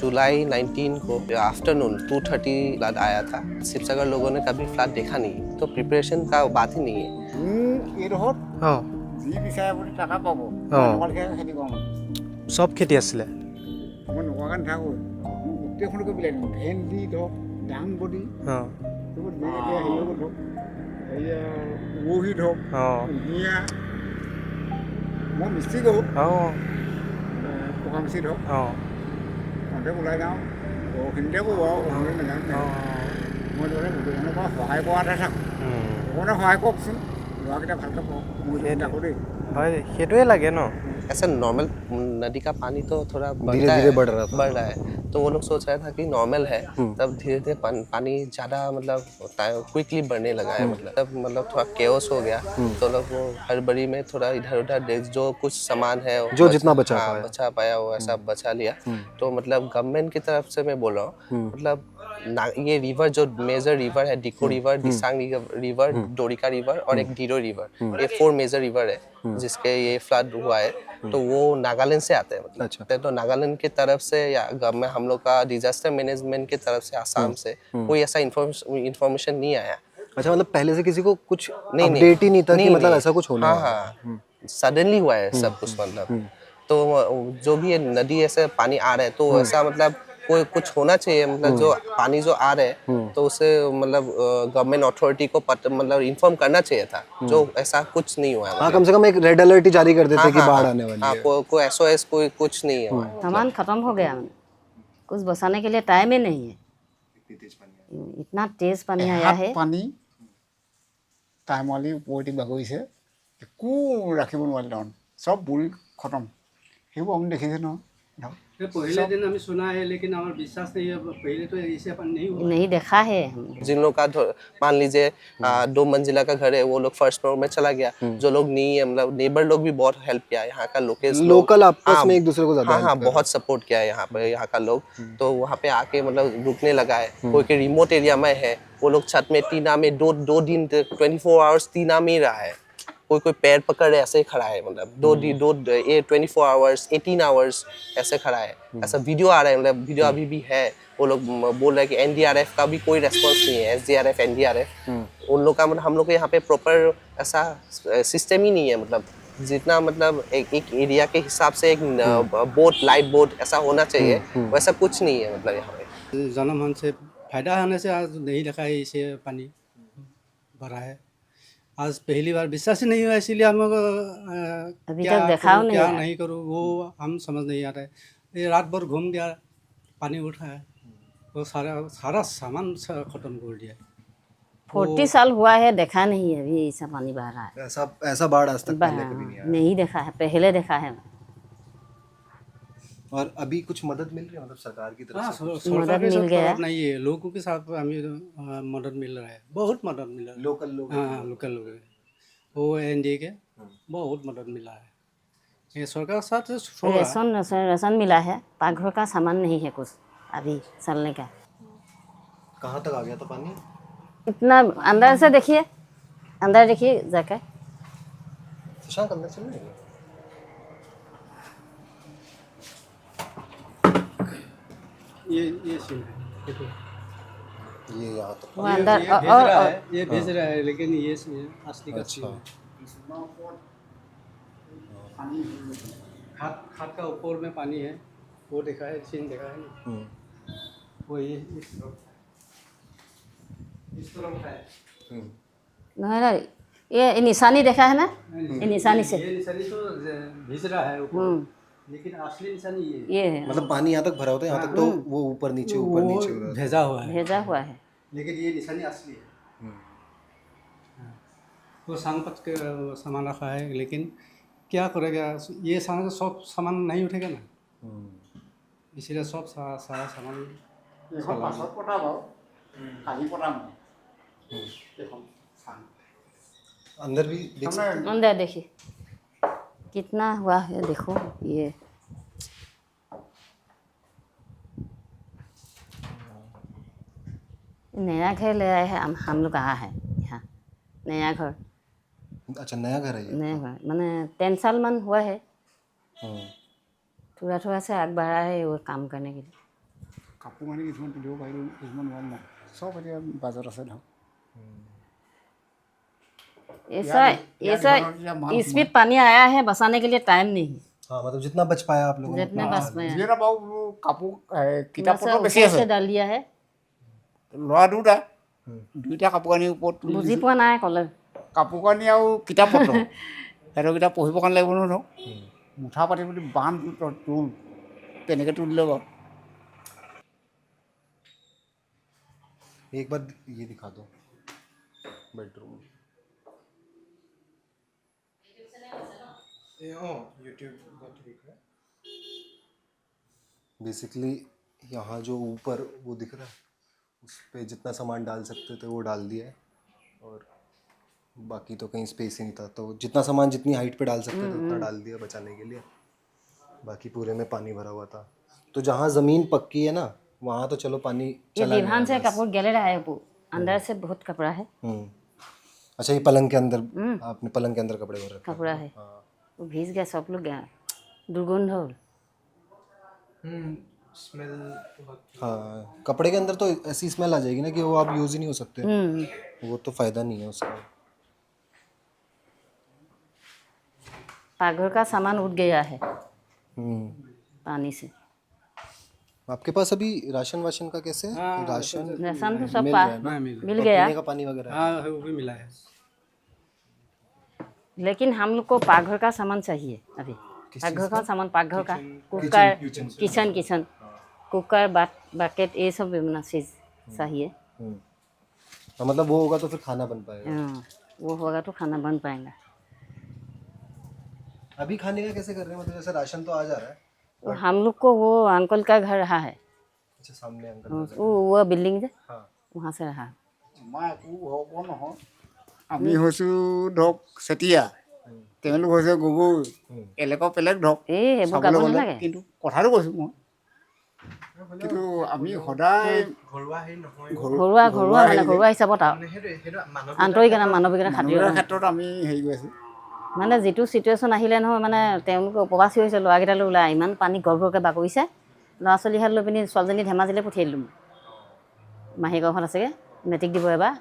जुलाई 19 को afternoon 2:30 flood आया था। शिवसागर लोगों ने कभी फ्लड देखा नहीं, तो प्रिपरेशन का बात ही नहीं है। सब खेती आছিলে মই নোকোৱাকৈ নাথাকোঁ গোটেইখনকে বিলাই দিওঁ ভেন্দি ধৰক দাংবডি সেইবোৰ এতিয়া হেৰি হৈ গ'ল ধৰক হেৰিয়া উৰহি ধৰক কুঁহিয়া মই মিস্ত্ৰী কৰোঁ পকা মিস্ত্ৰী ধৰক সন্ধিয়া ওলাই যাওঁ বহুখিনিতে কৰোঁ আৰু বহুখিনি নাজানো মই ধৰক গোটেইখনৰ পৰা সহায় কৰাতহে থাকোঁ ভগৱানে সহায় কৰকচোন ল'ৰাকেইটা ভালকৈ পঢ়ক মই থাকোঁ দেই হয় সেইটোৱে লাগে ন ऐसा नॉर्मल नदी का पानी तो थोड़ा धीरे-धीरे बढ़ रहा है, तो वो लोग सोच रहा था कि नॉर्मल है, तब धीरे-धीरे पानी ज़्यादा मतलब क्विकली बढ़ने लगा है, मतलब थोड़ा केओस हो गया, तो लोग वो हड़बड़ी में थोड़ा इधर-उधर जो कुछ सामान है जो जितना बचा पाया वो ऐसा बचा लिया। तो मतलब गवर्नमेंट की तरफ से मैं बोल रहा हूँ, मतलब ये रिवर जो मेजर रिवर है, डिको रिवर, दिसांग रिवर, डोरिका रिवर और एक डीरो रिवर, ये 4 मेजर रिवर है जिसके ये फ्लड हुआ है। तो वो नागालैंड से आते हैं, मतलब अच्छा। तो नागालैंड की तरफ से या गवर्नमेंट हम लोग का डिजास्टर मैनेजमेंट की तरफ से आसाम से कोई ऐसा इन्फॉर्मेशन नहीं आया। अच्छा मतलब पहले से किसी को कुछ नहीं अपडेट ही नहीं था कि मतलब ऐसा कुछ होने वाला है। हाँ सडनली हुआ है सब कुछ, मतलब तो जो भी ये नदी ऐसे पानी आ रहा है तो ऐसा मतलब कोई कुछ होना चाहिए, मतलब जो पानी जो आ रहा है तो उसे मतलब गवर्नमेंट अथॉरिटी को मतलब इन्फॉर्म करना चाहिए था, जो ऐसा कुछ नहीं हुआ है। हाँ कम से कम एक रेड अलर्ट ही जारी कर देते कि बाढ़ आने वाली है। कोई SOS कोई कुछ नहीं है। सामान खत्म हो गया, कुछ बचाने के लिए टाइम ही नहीं है, इतना तेज पानी आया है। পানী টাইমৱালি ওপৰেদি বাগৰিছে একো ৰাখিব নোৱাৰিলে তাৰমানে চব বুৰি খতম সেইবোৰ আপুনি দেখিছে নহয় ধৰক पहले दिन हमें सुना है लेकिन हमारा विश्वास नहीं है, पहले तो ऐसे अपन नहीं हुआ। नहीं देखा है हम। जिन लोग का मान लीजिए 2 मंजिला का घर है, वो लोग फर्स्ट फ्लोर में चला गया, जो लोग नहीं है मतलब नेबर लोग भी बहुत हेल्प किया, यहाँ का लोकल आपस में एक दूसरे को ज्यादा हाँ बहुत सपोर्ट किया है यहाँ का लोग। तो वहाँ पे आके मतलब रुकने लगा है, कोई के रिमोट एरिया में है वो लोग छत में टीना में 2 दिन 24 आवर्स टीना में ही रहा है, कोई पैर पकड़ ऐसे ही खड़ा है, मतलब 24 आवर्स 18 आवर्स ऐसे खड़ा है। ऐसा वीडियो आ रहा है, मतलब वीडियो अभी भी है। वो लोग बोल रहे हैं कि NDRF का भी कोई रेस्पॉन्स नहीं है, SDRF NDRF उन लोग का मतलब हम लोग के यहाँ पे प्रॉपर ऐसा सिस्टम ही नहीं है, मतलब जितना मतलब एक एरिया के हिसाब से एक बोट लाइट बोट ऐसा होना चाहिए, वैसा कुछ नहीं है मतलब यहाँ पे। जनमन से फायदा होने से आज नहीं देखा है, इसे पानी भरा है। आज पहली बार विश्वास ही नहीं हुआ, इसीलिए हम लोग अभी तक देखा नहीं क्या है। नहीं करूँ वो हम समझ नहीं आ रहा है। ये रात भर घूम गया, पानी उठा है, वो सारा सामान खत्म कर दिया। 40 साल हुआ है, देखा नहीं है अभी ऐसा पानी बह रहा है। ऐसा बाढ़ आज तक पहले कभी नहीं आया। नहीं देखा है, पहले देखा है। और अभी कुछ मदद मिल रही है मतलब सरकार की तरफ हाँ, से? सरकार के मिल साथ गया। मदद नहीं है, लोगों के साथ हमें मदद मिल रहा है, बहुत मदद मिल रहा है। लोकल लोग हाँ लोकल लोग वो NDA के बहुत मदद मिला है। ये सरकार के साथ रेशन मिला है, पाकघर का सामान नहीं है कुछ अभी चलने का। कहाँ तक आ गया था पानी? इतना अंदर से देखिए, अंदर देखिए जाकर। शशांक अंदर चल रहे हैं? ये सीन है, देखो ये यहाँ तक। वो अंदर ये भेज रहा है, लेकिन ये असली का सीन है। हाथ का ऊपर में पानी है, वो देखा है, सीन देखा है ना, वो ये इस तरफ है। नहीं, ये निशानी देखा है ना, ये निशानी से ये निशानी तो भेज रहा है ऊपर, लेकिन असली निशानी ये है, मतलब पानी यहाँ तक भरा होता है, यहाँ तक तो वो ऊपर नीचे हो रहा है। भेजा हुआ है, भेजा हुआ है। लेकिन ये निशानी असली है। वो सांगपत के सामान रखा है, लेकिन क्या करेगा, ये सामान सब सामान नहीं उठेगा ना, इसीलिए सब सारा सामान এইখন পাছত পতা বাৰু কালি পতা মানে এইখন চাম अंदर भी देख सकते हैं। अंदर देखिए कितना हुआ है, देखो ये नया घर ले आए हैं हम लोग आया है यहाँ, नया घर। अच्छा नया घर है ये? नया घर मैंने 10 साल मन हुआ है, थोड़ा थोड़ा से आग बढ़ा है वो काम करने के लिए। কাপোৰ কানি কিছুমান পিন্ধিব পাৰিলোঁ, কিছুমান নোৱাৰিম নাই, চব এতিয়া বাজত আছে ধৰক। ऐसा इसमें पानी आया है, बसाने के लिए टाइम नहीं है। हाँ मतलब जितना बच पाया आप लोगों ने जितने बस में যিয়ে নাপাওঁ কাপোৰ কিতাপ পত্ৰ বেছি ऊपर আছে, से डाल दिया है। ল'ৰা দুইটা কাপোৰ কানিৰ ওপৰত তুলি बुझी পোৱা নাই ক'লে। কাপোৰ কানি আৰু কিতাপ পত্ৰ সিহঁতক কিতাপ পঢ়িবৰ কাৰণে লাগিব নহয় ধৰক, মুঠা পাতি বুলি বান্ধ তোল তেনেকৈ তুলিলে বাৰু। एक बार ये दिखा दो बेडरूम। बेसिकली यहाँ जो ऊपर वो दिख रहा है उस पे जितना सामान डाल सकते थे वो डाल दिया है, और बाकी तो कहीं स्पेस ही नहीं था, तो जितना सामान जितनी हाइट पे डाल सकते थे उतना डाल दिया बचाने के लिए। बाकी पूरे में पानी भरा हुआ था, तो जहाँ ज़मीन पक्की है ना वहाँ तो चलो पानी ये चला दीवान से गया बस। कपड़ा गले रहा है, वो अंदर से बहुत कपड़ा है। अच्छा ये पलंग के अंदर आपने पलंग के अंदर कपड़े भर रखे। कपड़ा है, हाँ वो भीज गया, सब लोग गया, दुर्गंध हो। स्मेल बहुत। हाँ कपड़े के अंदर तो ऐसी स्मेल आ जाएगी ना कि वो आप यूज़ ही नहीं हो सकते, वो तो फ़ायदा नहीं है उसका। पाकघर का सामान उठ गया है पानी से। आपके पास अभी राशन वाशन का कैसे है? राशन राशन तो सब मिल रहा है ना? मिल और गया, पीने का पानी वगैरह हाँ वो भी मिला है। लेकिन हम लोग को पाकघर का सामान चाहिए अभी। पाकघर का सामान, पाकघर का कुकर, किचन कुकर, बकेट, ये सब चीज़ चाहिए। हाँ, मतलब वो होगा तो फिर खाना बन पाएगा। हाँ, वो होगा तो खाना बन पाएगा। अभी खाने का कैसे कर रहे हैं, मतलब जैसे राशन तो आ जा रहा है? तो हम लोग को वो अंकल का घर रहा है, अच्छा सामने अंकल। वो बिल्डिंग है, हाँ वहाँ से रहा। আমাৰ একো হ'ব নহয়, আমি হৈছোঁ ধৰক চেতিয়া, তেওঁলোক হৈছে গগৈ, এলেকা বেলেগ ধৰক এই এইবোৰ গাব চাবলৈ গ'লে। নালাগে। কিন্তু কথাটো কৈছোঁ মই, কিন্তু আমি সদায় ঘৰুৱা হেৰি নহয়, ঘৰুৱা মানে ঘৰুৱা হিচাপত আৰু সেইটো আন্তৰিকতা মানৱিকতা খাতিৰত মানুহৰ ক্ষেত্ৰত আমি হেৰি কৰি আছোঁ। মানে যিটো চিটুৱেশ্যন আহিলে নহয়, মানে তেওঁলোকে উপবাসী হৈছে, ল'ৰাকেইটালৈ ওলাই ইমান পানী গৰ্ভৰকৈ বাগৰিছে, ল'ৰা ছোৱালীহাল লৈ পিনি ছোৱালীজনী ধেমাজিলৈ পঠিয়াই দিলোঁ। মাহীয়েকৰ ঘৰত আছেগৈ, মেট্ৰিক দিব এবাৰ।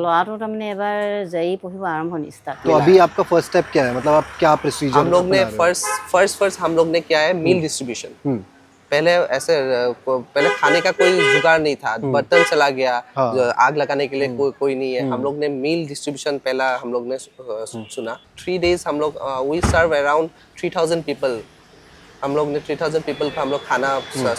ল'ৰাটো তাৰমানে এবাৰ জেই পঢ়িব আৰম্ভণি ষ্টাৰ্ট। तो अभी आपका फर्स्ट स्टेप क्या है, मतलब आप क्या प्रोसीजर हम लोग ने फर्स्ट हम लोग ने क्या है, मील डिस्ट्रीब्यूशन। पहले ऐसे पहले खाने का कोई जुगाड़ नहीं था, बर्तन चला गया, आग लगाने के लिए कोई नहीं है। हम लोग ने मील डिस्ट्रीब्यूशन पहला हम लोग ने सुना। 3 days हम लोग वी सर्व अराउंड 3000 पीपल। हम लोग ने 3000 पीपल का हम लोग खाना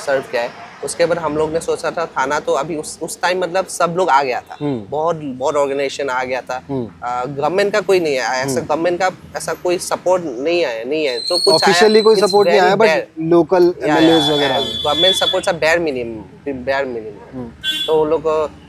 सर्व किया है। उसके बाद हम लोग ने सोचा था खाना तो अभी उस टाइम मतलब सब लोग आ गया था, बहुत ऑर्गेनाइजेशन आ गया था। गवर्नमेंट का कोई नहीं है ऐसा, गवर्नमेंट का ऐसा कोई सपोर्ट नहीं है जो कुछ ऑफिशियली कोई सपोर्ट नहीं आया, बट लोकल एमएलएस वगैरह गवर्नमेंट सपोर्ट सा बेयर मिनिमम। तो वो लोग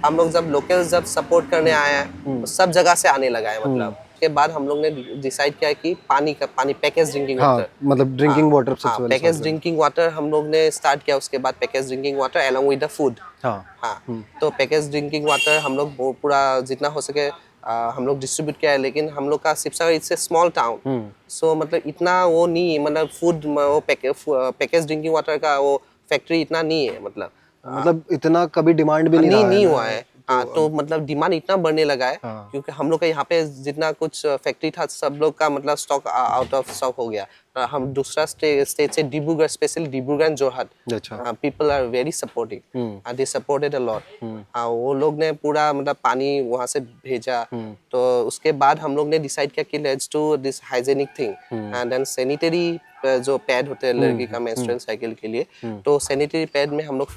हम लोग जब लोकल जब सपोर्ट करने आए हैं, सब जगह से आने लगा है। मतलब के बाद हम लोग ने डिसाइड किया कि पानी पैकेज ड्रिंकिंग वाटर, मतलब ड्रिंकिंग वाटर सबसे पहले पैकेज ड्रिंकिंग वाटर हम लोग ने स्टार्ट किया। उसके बाद package drinking water along with the food. हाँ तो पैकेज ड्रिंकिंग वाटर हम लोग पूरा जितना हो सके हम लोग डिस्ट्रीब्यूट किया है। लेकिन हम लोग का Sivasagar it's a small town, so मतलब इतना वो नहीं, मतलब फूड वो पैकेज ड्रिंकिंग वाटर का वो फैक्ट्री इतना नहीं है, मतलब इतना कभी डिमांड भी नहीं हुआ है। हाँ तो मतलब डिमांड इतना बढ़ने लगा है क्योंकि हम लोग का यहाँ पे जितना कुछ फैक्ट्री था सब लोग का मतलब स्टॉक आउट ऑफ स्टॉक हो गया। हम दूसरा स्टेट से Dibrugarh, specially Dibrugarh and Jorhat, people are very supportive, they supported a lot. वो लोग ने पूरा मतलब पानी वहाँ से भेजा। तो उसके बाद हम लोग ने डिसाइड किया कि let's do this hygienic thing and then sanitary जो पैड होते हैं लड़की का मेंस्ट्रुअल साइकिल के लिए, तो सैनिटरी पैड में हम लोग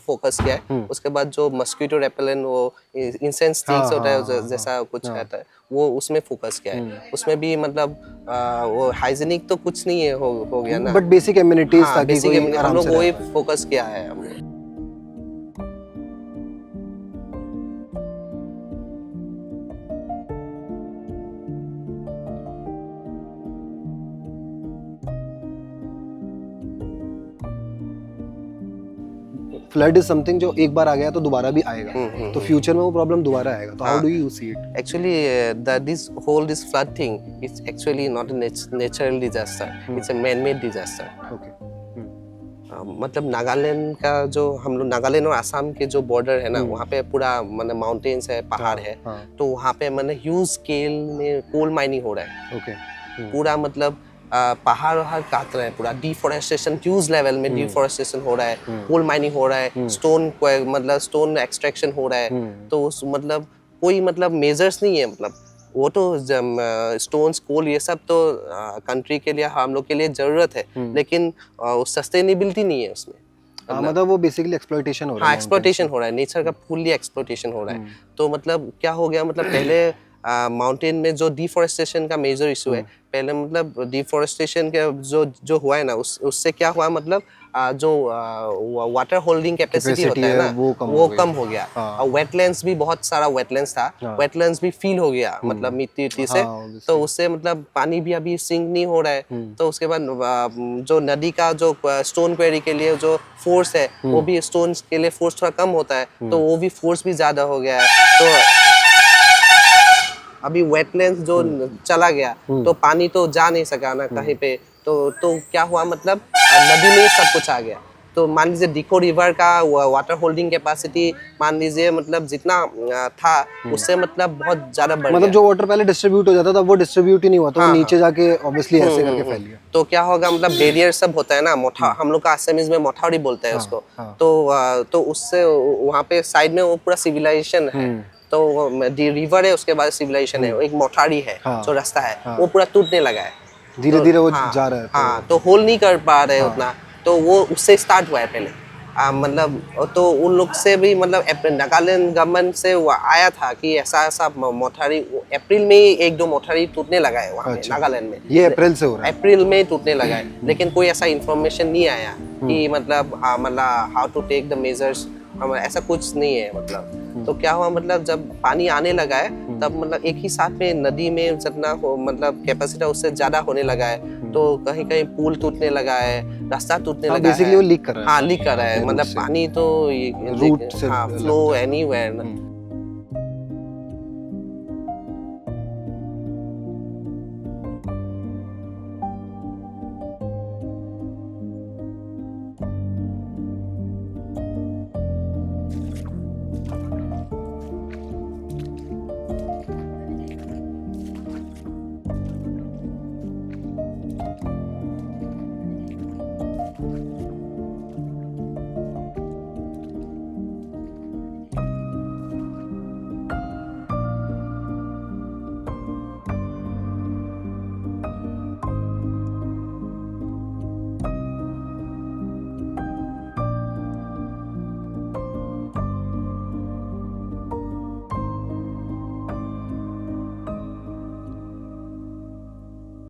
फोकस किया है। उसके बाद जो मस्कीटो रेपेलेंट वो इंसेंस स्टिक्स होता है जैसा कुछ रहता है, वो उसमें फोकस किया है। उसमें भी मतलब वो हाइजीनिक तो कुछ नहीं है, हो गया ना, बट बेसिक एमिनिटीज ताकि कोई हम लोग वही फोकस किया है हम लोग। फ्लड इज समथिंग जो एक बार आ गया तो दोबारा भी आएगा, तो फ्यूचर में वो प्रॉब्लम दोबारा आएगा, तो how do you see it? Actually, this flood thing is actually not a natural disaster. It's a man-made disaster. Okay. मतलब नागालैंड का जो हम लोग नागालैंड और आसाम के जो बॉर्डर है ना वहाँ पे पूरा मतलब माउंटेन्स है, पहाड़ है, तो वहाँ पे मतलब ह्यूज स्केल में कोल माइनिंग हो रहा है। ओके। पूरा मतलब पहाड़ वहाड़ काट रहे हैं, पूरा डिफोरेस्टेशन ह्यूज लेवल में डिफोरेस्टेशन हो रहा है, कोल माइनिंग हो रहा है, स्टोन एक्सट्रैक्शन हो रहा है। तो उस मतलब कोई मतलब मेजर्स नहीं है, मतलब वो तो स्टोन्स कोल ये सब तो कंट्री के लिए हम लोग के लिए जरूरत है, लेकिन सस्टेनेबिलिटी नहीं है उसमें। मतलब वो बेसिकली एक्सप्लॉइटेशन हो रहा हाँ, है। एक्सप्लॉइटेशन हो रहा है, नेचर का फुल्ली एक्सप्लॉइटेशन हो रहा है। तो मतलब क्या हो गया, मतलब पहले माउंटेन में जो डिफोरेस्टेशन का मेजर इशू है, पहले मतलब डिफोरेस्टेशन के जो हुआ है ना उससे क्या हुआ, मतलब जो वाटर होल्डिंग कैपेसिटी होता है ना वो कम हो गया। और वेटलैंड्स भी बहुत सारा वेटलैंड्स था, वेटलैंड्स भी फील हो गया मतलब मिट्टी से, तो उससे मतलब पानी भी अभी सिंक नहीं हो रहा है। तो उसके बाद जो नदी का जो स्टोन क्वेरी के लिए जो फोर्स है वो भी स्टोन के लिए फोर्स थोड़ा कम होता है, तो वो भी फोर्स भी ज्यादा हो गया है। तो अभी वेटलैंड्स जो चला गया तो पानी तो जा नहीं सका ना कहीं पे, तो क्या हुआ, मतलब नदी में सब कुछ आ गया। तो मान लीजिए डिको रिवर का वाटर होल्डिंग कैपेसिटी मान लीजिए मतलब जितना था उससे मतलब बहुत ज्यादा बढ़ मतलब गया। जो वाटर पहले डिस्ट्रीब्यूट हो जाता था वो डिस्ट्रीब्यूट ही नहीं हुआ, तो वो नीचे जाके ऑब्वियसली ऐसे करके फैल गया। तो क्या होगा, मतलब बैरियर सब होता है ना, मोठा हम लोग का असमीज में मोठावरी बोलते हैं उसको। तो उससे वहाँ पे साइड में वो पूरा सिविलाइजेशन है, तो रिवर है, उसके बाद सिविलाइजेशन है, एक मोठारी है जो रास्ता है वो पूरा टूटने लगा है, धीरे धीरे वो हाँ, जा रहा है। हाँ, तो होल्ड नहीं कर पा रहे उतना, तो वो उससे स्टार्ट हुआ है पहले। मतलब तो उन लोग से भी मतलब नागालैंड गवर्नमेंट से वो आया था कि ऐसा ऐसा मोठारी अप्रैल में ही 1-2 मोठारी टूटने लगा है वहाँ पे नागालैंड में। ये अप्रैल से हो रहा है? अप्रैल में टूटने लगा है, लेकिन कोई ऐसा इंफॉर्मेशन नहीं आया कि मतलब how to take the measures, ऐसा कुछ नहीं है मतलब। तो क्या हुआ, मतलब जब पानी आने लगा है तब मतलब एक ही साथ में नदी में जितना मतलब कैपेसिटी उससे ज्यादा होने लगा है, तो कहीं कहीं पुल टूटने लगा है, रास्ता टूटने लगा है। बेसिकली वो लीक कर रहा है। हाँ, लीक कर रहा है, मतलब पानी तो रूट से फ्लो एनीवेयर